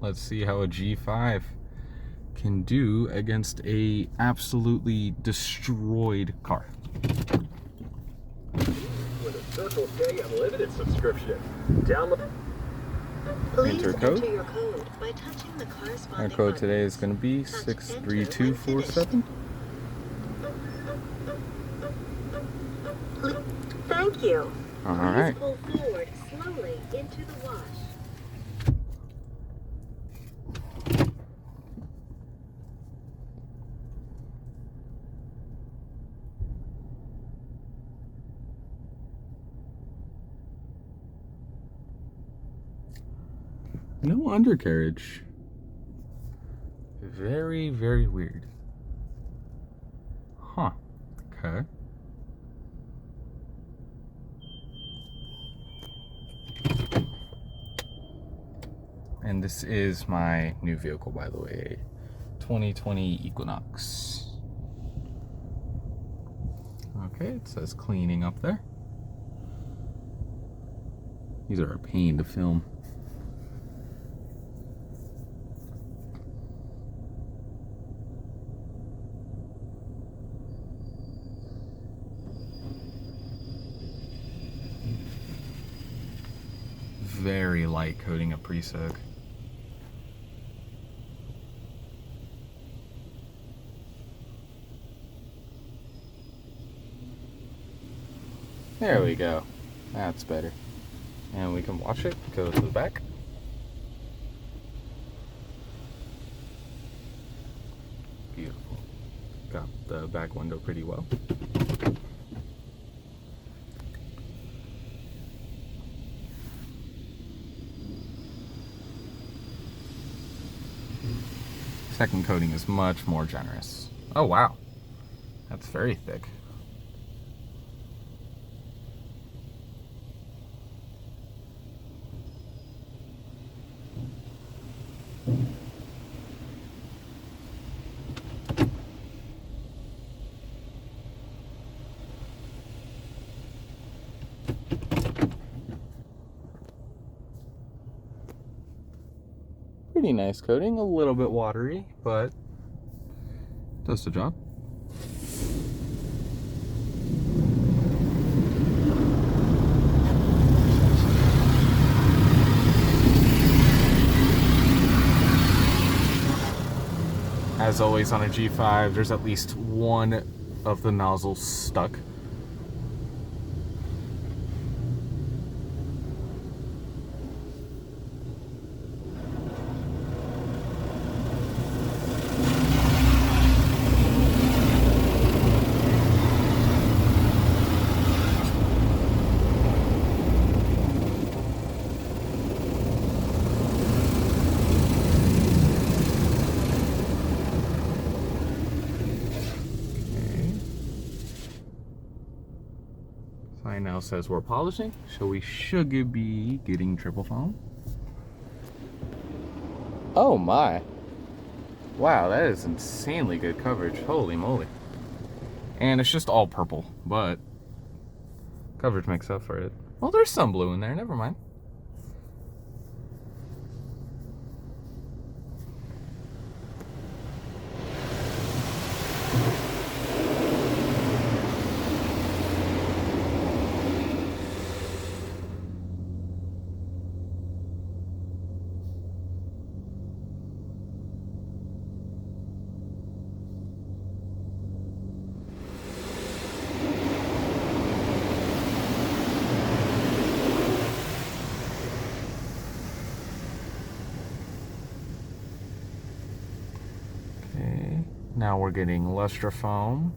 Let's see how a G5 can do against a absolutely destroyed car. With a Circle K Unlimited subscription. Download. Enter code. Enter your code by touching the corresponding Our code buttons. today is going to be Touch 63247. Thank you. All right. Please pull forward slowly into the wash. No undercarriage. Very, very weird. Huh. Okay. And this is my new vehicle, by the way. 2020 Equinox. Okay, it says cleaning up there. These are a pain to film. Very light coating of pre-soak. There we go. That's better. And we can watch it go to the back. Beautiful. Got the back window pretty well. Second coating is much more generous. Oh wow, that's very thick. Pretty nice coating, a little bit watery, but does the job. As always on a G5, there's at least one of the nozzles stuck. Sign now says we're polishing, so we should be getting triple foam. Oh my. Wow, that is insanely good coverage. Holy moly. And it's just all purple, but coverage makes up for it. Well, there's some blue in there, never mind. Now we're getting luster foam.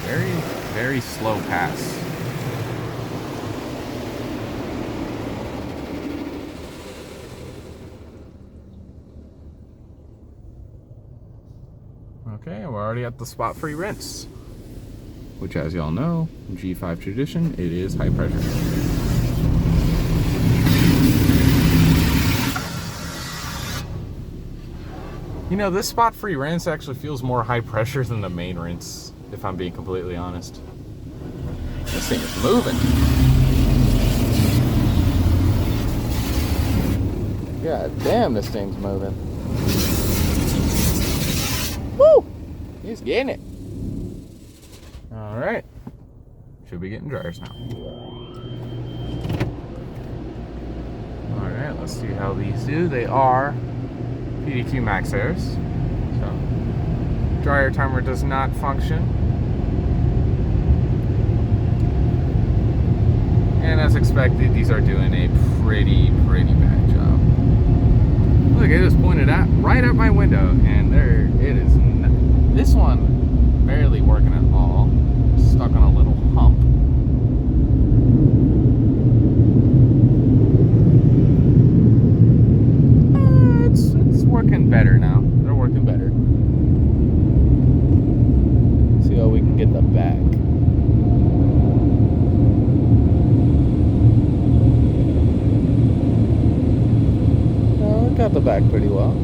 Very, very slow pass. Okay, we're already at the spot-free rinse, which, as y'all know, G5 tradition, it is high pressure. You know, this spot-free rinse actually feels more high pressure than the main rinse, if I'm being completely honest. This thing is moving. God damn, this thing's moving. Woo! He's getting it. Alright. Should be getting dryers now. Alright, let's see how these do. They are PDQ Max Airs. So, dryer timer does not function. And as expected, these are doing a pretty bad job. Look, it just pointed out right at my window, and there it is. This one barely working at all. Stuck on a little hump. It's working better now. They're working better. See how we can get the back. Got the back pretty well.